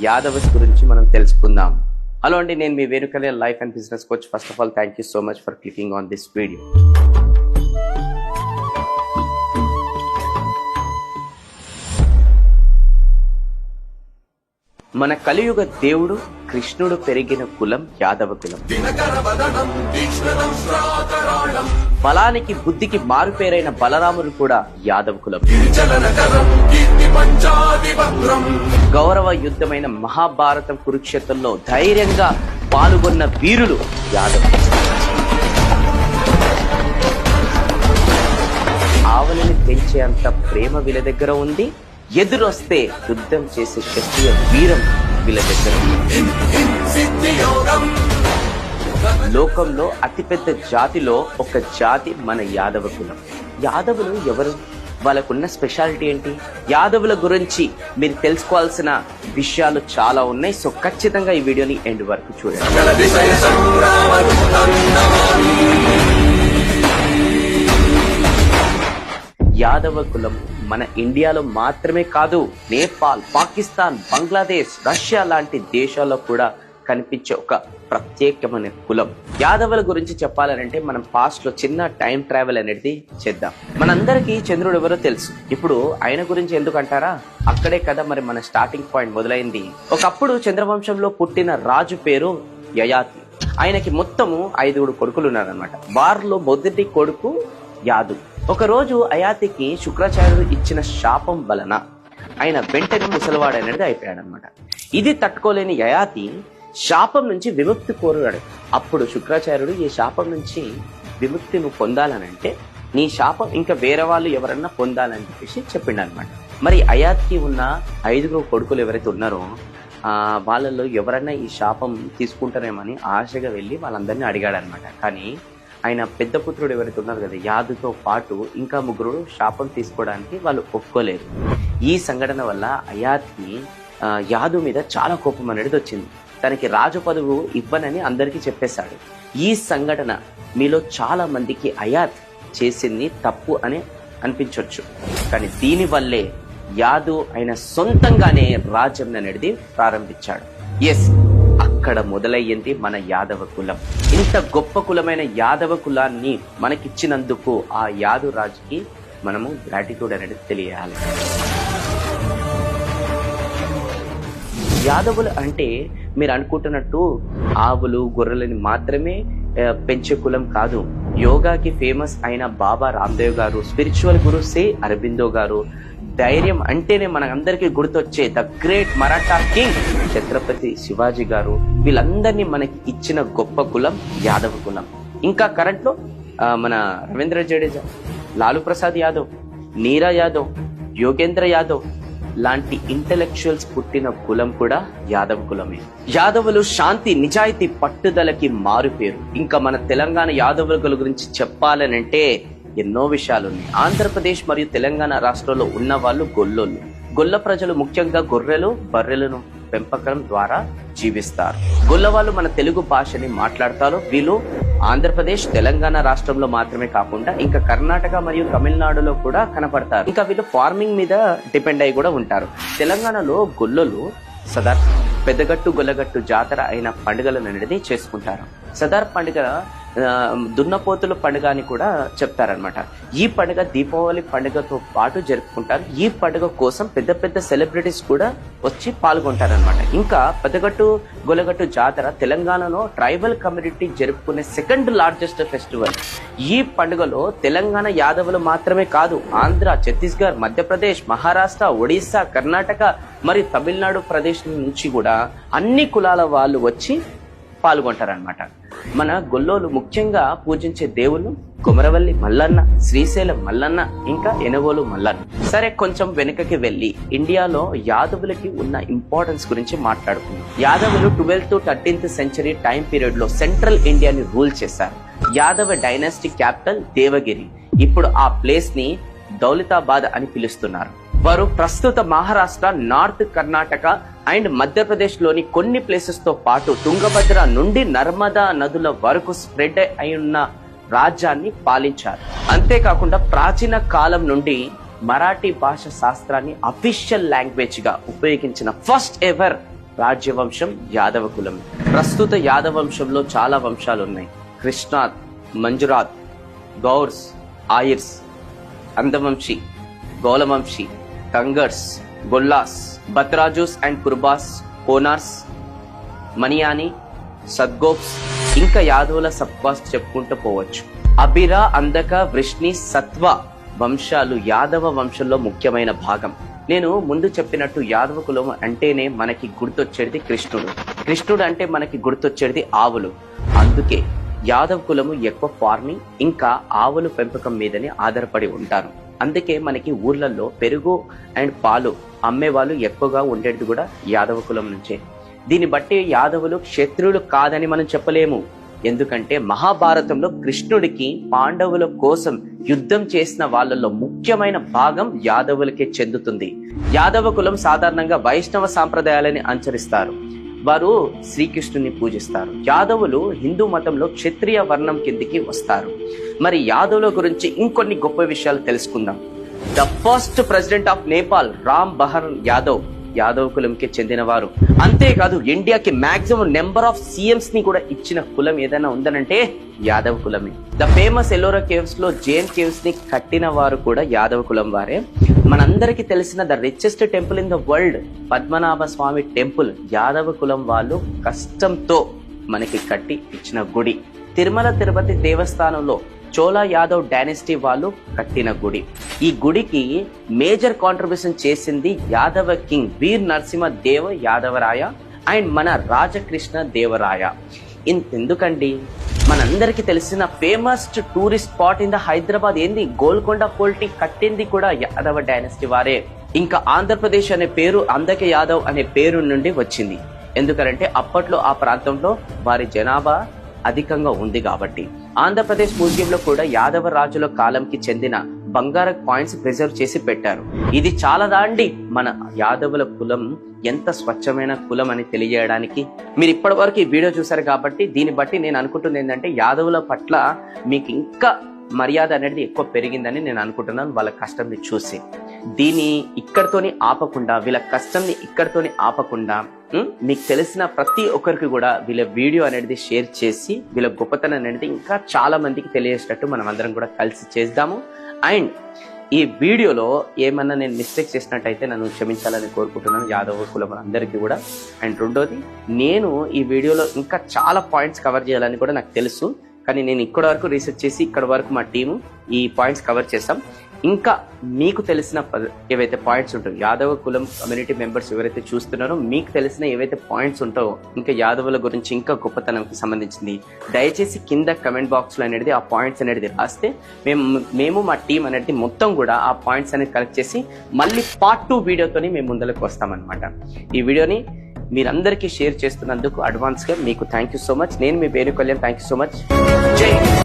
Yadavs గురించి మనం తెలుసుకుందాం. హలో అండి, నేను మీ వేణుకలే life and business coach. First of all thank you so much for clicking on this video. మన కలియుగ దేవుడు కృష్ణుడు పెరిగిన కులం యాదవ కులం. బలానికి బుద్ధికి మారుపేరైన బలరాముడు కూడా యాదవ కులం. గౌరవ యుద్ధమైన మహాభారతం కురుక్షేత్రంలో ధైర్యంగా పాల్గొన్న వీరులు యాదవ. ఆవలిని పెంచేంత ప్రేమ వీళ్ళ దగ్గర ఉంది. ఎదురొస్తే యుద్ధం చేసే క్షత్రియ వీరం వీళ్ళ దగ్గర. లోకంలో అతిపెద్ద జాతిలో ఒక జాతి మన యాదవ కులం. యాదవులు ఎవరు? వాళ్ళకున్న స్పెషాలిటీ ఏంటి? యాదవుల గురించి మీరు తెలుసుకోవాల్సిన విషయాలు చాలా ఉన్నాయి. సో ఖచ్చితంగా ఈ వీడియోని ఎండ్ వరకు చూడండి. యాదవ కులం మన ఇండియాలో మాత్రమే కాదు, నేపాల్, పాకిస్తాన్, బంగ్లాదేశ్, రష్యా లాంటి దేశాల్లో కూడా కనిపించే ఒక ప్రత్యేకమైన కులం. యాదవుల గురించి చెప్పాలంటే మనం పాస్ట్ లో చిన్న టైం ట్రావెల్ అనేది చేద్దాం. మనందరికీ చంద్రుడు ఎవరో తెలుసు. ఇప్పుడు ఆయన గురించి ఎందుకు అంటారా? అక్కడే కదా మరి మన స్టార్టింగ్ పాయింట్ మొదలైంది. ఒకప్పుడు చంద్రవంశంలో పుట్టిన రాజు పేరు యయాతి. ఆయనకి మొత్తము 5 కొడుకులు ఉన్నారనమాట. వారిలో మొదటి కొడుకు యాదు. ఒక రోజు అయాతికి శుక్రాచార్యుడు ఇచ్చిన శాపం వలన ఆయన వెంటనే ముసలివాడు అనేది అయిపోయాడు అనమాట. ఇది తట్టుకోలేని యయాతి శాపం నుంచి విముక్తి కోరాడు. అప్పుడు శుక్రాచార్యుడు ఈ శాపం నుంచి విముక్తి నువ్వు పొందాలనంటే నీ శాపం ఇంకా వేరే వాళ్ళు ఎవరన్నా పొందాలని చెప్పేసి చెప్పిండు అనమాట. మరి అయాతికి ఉన్న 5 కొడుకులు ఎవరైతే ఉన్నారో వాళ్ళల్లో ఎవరన్నా ఈ శాపం తీసుకుంటారేమని ఆశగా వెళ్ళి వాళ్ళందరినీ అడిగాడు అనమాట. కానీ ఆయన పెద్ద పుత్రుడు ఎవరైతే ఉన్నారు కదా, యాదుతో పాటు ఇంకా 3 శాపం తీసుకోవడానికి వాళ్ళు ఒప్పుకోలేదు. ఈ సంఘటన వల్ల అయాత్కి యాదు మీద చాలా కోపం అనేది వచ్చింది. తనకి రాజు పదవు ఇవ్వనని అందరికీ చెప్పేశాడు. ఈ సంఘటన మీలో చాలా మందికి అయాత్ చేసింది తప్పు అని అనిపించవచ్చు. కానీ దీనివల్లే యాదు ఆయన సొంతంగానే రాజ్యం అనేది ప్రారంభించాడు. ఎస్, అక్కడ మొదలయ్యింది మన యాదవ కులం. ఇంత గొప్ప కులమైన యాదవ కులాన్ని మనకిచ్చినందుకు ఆ యాదు రాజుకి మనము గ్రాటిట్యూడ్ అనేది తెలియాలి. యాదవులు అంటే మీరు అనుకుంటున్నట్టు ఆవులు గొర్రెలని మాత్రమే పెంచే కులం కాదు. యోగాకి ఫేమస్ అయిన బాబా రామ్దేవ్ గారు, స్పిరిచువల్ గురు శ్రీ అరబిందో గారు, ధైర్యం అంటేనే మనకందరికీ గుర్తొచ్చే the great Maratha king Chhatrapati Shivaji గారు, వీళ్ళందరినీ మనకి ఇచ్చిన గొప్ప కులం యాదవ కులం. ఇంకా కరెంట్ లో మన రవీంద్ర జడేజా, లాలూ ప్రసాద్ యాదవ్, నీరా యాదవ్, యోగేంద్ర యాదవ్ లాంటి ఇంటెలెక్చువల్స్ పుట్టిన కులం కూడా యాదవ కులమే. యాదవులు శాంతి, నిజాయితీ, పట్టుదలకి మారుపేరు. ఇంకా మన తెలంగాణ యాదవుల గురించి చెప్పాలనంటే ఎన్నో విషయాలు ఉన్నాయి. ఆంధ్రప్రదేశ్ మరియు తెలంగాణ రాష్ట్రాల్లో ఉన్న వాళ్ళు గొల్లోళ్ళు. గొల్ల ప్రజలు ముఖ్యంగా గొర్రెలు, బర్రెలను పెంపకం ద్వారా జీవిస్తారు. గొల్ల వాళ్ళు మన తెలుగు భాషని మాట్లాడతారు. వీళ్ళు ఆంధ్రప్రదేశ్, తెలంగాణ రాష్ట్రంలో మాత్రమే కాకుండా ఇంకా కర్ణాటక మరియు తమిళనాడులో కూడా కనపడతారు. ఇంకా వీళ్ళు ఫార్మింగ్ మీద డిపెండ్ అయి కూడా ఉంటారు. తెలంగాణలో గొల్లలు సదార్, పెద్దగట్టు, గొల్లగట్టు జాతర అయిన పండుగలను అనేది చేసుకుంటారు. సదార్ పండుగ దున్నపోతుల పండుగ అని కూడా చెప్తారనమాట. ఈ పండుగ దీపావళి పండుగతో పాటు జరుపుకుంటారు. ఈ పండుగ కోసం పెద్ద పెద్ద సెలబ్రిటీస్ కూడా వచ్చి పాల్గొంటారనమాట. ఇంకా పెద్దగట్టు గొల్లగట్టు జాతర తెలంగాణలో ట్రైబల్ కమ్యూనిటీ జరుపుకునే 2nd లార్జెస్ట్ ఫెస్టివల్. ఈ పండుగలో తెలంగాణ యాదవులు మాత్రమే కాదు, ఆంధ్ర, ఛత్తీస్గఢ్, మధ్యప్రదేశ్, మహారాష్ట్ర, ఒడిశా, కర్ణాటక మరియు తమిళనాడు ప్రదేశ్ నుంచి కూడా అన్ని కులాల వాళ్ళు వచ్చి పాల్గొంటారనమాట. మన గొల్లోలు ముఖ్యంగా పూజించే దేవుళ్ళు కొమరవల్లి మల్లన్న, శ్రీశైలం మల్లన్న, ఇంకా ఎనగోలు మల్లన్న. సరే, కొంచెం వెనుకకి వెళ్ళి ఇండియాలో యాదవులకి ఉన్న ఇంపార్టెన్స్ గురించి మాట్లాడుకుందాం. యాదవులు 12th to 13th century time period లో సెంట్రల్ ఇండియాని రూల్ చేశారు. Yadava dynasty capital Devagiri. ఇప్పుడు ఆ ప్లేస్ ని దౌలతాబాద్ అని పిలుస్తున్నారు. వారు ప్రస్తుత మహారాష్ట్ర, నార్త్ కర్ణాటక అండ్ మధ్యప్రదేశ్ లోని కొన్ని ప్లేసెస్ తో పాటు తుంగభద్ర నుండి నర్మదా నదుల వరకు స్ప్రెడ్ అయి ఉన్న రాజ్యాన్ని పాలించారు. అంతేకాకుండా ప్రాచీన కాలం నుండి మరాఠీ భాష శాస్త్రాన్ని అఫీషియల్ లాంగ్వేజ్ గా ఉపయోగించిన ఫస్ట్ ఎవర్ రాజ్యవంశం యాదవ కులం. ప్రస్తుత యాదవ వంశంలో చాలా వంశాలు ఉన్నాయి. కృష్ణాత్, మంజురాత్, గౌర్స్, ఆయిర్స్, అందవంశీ, గౌలవంశీ, కంగర్స్, గొల్లాస్, బత్రాజూస్ అండ్ కుర్బాస్, కోనార్స్, మనియాని, సద్గోప్స్, ఇంకా యాదవుల సబ్కాస్ట్ చెప్పుకుంటూ పోవచ్చు. అబిరా, అందక, వృష్ణి, సత్వ వంశాలు యాదవ వంశంలో ముఖ్యమైన భాగం. నేను ముందు చెప్పినట్టు యాదవ కులం అంటేనే మనకి గుర్తొచ్చేది కృష్ణుడు. కృష్ణుడు అంటే మనకి గుర్తొచ్చేది ఆవులు. అందుకే యాదవ కులము ఎక్కువ ఫార్మింగ్ ఇంకా ఆవుల పెంపకం మీదనే ఆధారపడి ఉంటారు. అందుకే మనకి ఊర్లలో పెరుగు అండ్ పాలు అమ్మే వాళ్ళు ఎక్కువగా ఉండేది కూడా యాదవ కులం నుంచే. దీన్ని బట్టి యాదవులు క్షత్రువులు కాదని మనం చెప్పలేము. ఎందుకంటే మహాభారతంలో కృష్ణుడికి పాండవుల కోసం యుద్ధం చేసిన వాళ్ళలో ముఖ్యమైన భాగం యాదవులకే చెందుతుంది. యాదవ కులం సాధారణంగా వైష్ణవ సాంప్రదాయాలని అనుసరిస్తారు. వారు శ్రీకృష్ణుని పూజిస్తారు. యాదవులు హిందూ మతంలో క్షత్రియ వర్ణం కిందికి వస్తారు. మరి యాదవుల గురించి ఇంకొన్ని గొప్ప విషయాలు తెలుసుకుందాం. The first president of Nepal Ram Bahar Yadav Yadav కులంకి చెందినవారు. అంతేకాదు ఇండియాకి మాక్సిమం నెంబర్ ఆఫ్ సీఎంస్ ని కూడా ఇచ్చిన కులం ఏదైనా ఉందనంటే యాదవ్ కులమే. ద ఫేమస్ ఎల్లోరా కేవ్స్ లో జైన్ కేవ్స్ ని కట్టిన వారు కూడా యాదవ్ కులం వారే. మనందరికి తెలిసిన the richest temple in the world Padmanabha Swamy temple Yadava కులం వాళ్ళు కష్టంతో మనకి కట్టి ఇచ్చిన గుడి. తిరుమల తిరుపతి దేవస్థానంలో చోళ యాదవ్ డైనెస్టీ వాళ్ళు కట్టిన గుడి. ఈ గుడికి మేజర్ కాంట్రిబ్యూషన్ చేసింది యాదవ కింగ్ వీర్ నరసింహ దేవ్ యాదవరాయ అండ్ మన రాజకృష్ణ దేవరాయ. ఎందుకండి మనందరికి తెలిసిన famous tourist spot in the Hyderabad ఏంది గోల్కొండ ఫోర్ట్ కట్టింది కూడా యాదవ డైనెస్టీ వారే. ఇంకా ఆంధ్రప్రదేశ్ అనే పేరు అందకే యాదవ్ అనే పేరు నుండి వచ్చింది. ఎందుకంటే అప్పట్లో ఆ ప్రాంతంలో వారి జనాభా అధికంగా ఉంది కాబట్టి. ఆంధ్రప్రదేశ్ మ్యూజియంలో కూడా యాదవ రాజుల కాలంకి చెందిన బంగారు కాయిన్స్ ప్రిజర్వ్ చేసి పెట్టారు. ఇది చాలా దాండి మన యాదవుల కులం ఎంత స్వచ్ఛమైన కులం అని తెలియజేయడానికి. మీరు ఇప్పటి వరకు ఈ వీడియో చూసారు కాబట్టి దీన్ని బట్టి నేను అనుకుంటుంది ఏంటంటే యాదవుల పట్ల మీకు ఇంకా మర్యాద అనేది ఎక్కువ పెరిగిందని నేను అనుకుంటున్నాను వాళ్ళ కష్టంని చూసి. దీన్ని ఇక్కడితోని ఆపకుండా వీళ్ళ కష్టంని ఇక్కడితోని ఆపకుండా మీకు తెలిసిన ప్రతి ఒక్కరికి కూడా వీళ్ళ వీడియో అనేది షేర్ చేసి వీళ్ళ గొప్పతనం అనేది ఇంకా చాలా మందికి తెలియజేసేటట్టు మనం అందరం కూడా కలిసి చేద్దాము. అండ్ ఈ వీడియోలో ఏమన్నా నేను మిస్టేక్ చేసినట్టయితే నన్ను క్షమించాలని కోరుకుంటున్నాను యాదవ కులం అందరికీ కూడా. అండ్ రెండోది, నేను ఈ వీడియోలో ఇంకా చాలా పాయింట్స్ కవర్ చేయాలని కూడా నాకు తెలుసు. కానీ నేను ఇక్కడ వరకు రీసెర్చ్ చేసి ఇక్కడ వరకు మా టీము ఈ పాయింట్స్ కవర్ చేస్తాం. ఇంకా మీకు తెలిసిన ఏవైతే పాయింట్స్ ఉంటాయో యాదవ కులం కమ్యూనిటీ మెంబర్స్ ఎవరైతే చూస్తున్నారో మీకు తెలిసిన ఏవైతే పాయింట్స్ ఉంటాయో ఇంకా యాదవుల గురించి ఇంకా గొప్పతనంకి సంబంధించింది దయచేసి కింద కమెంట్ బాక్స్ లో అనేది ఆ పాయింట్స్ అనేది రాస్తే మేము మా టీం అనేది మొత్తం కూడా ఆ పాయింట్స్ అనేది కలెక్ట్ చేసి మళ్ళీ పార్ట్ 2 వీడియోతోని మేము ముందరకు వస్తామన్నమాట. ఈ వీడియోని మీరందరికీ షేర్ చేస్తున్నందుకు అడ్వాన్స్ గా మీకు థ్యాంక్ యూ సో మచ్. నేను మీ పేరు Kalyan. Thank you so much. జై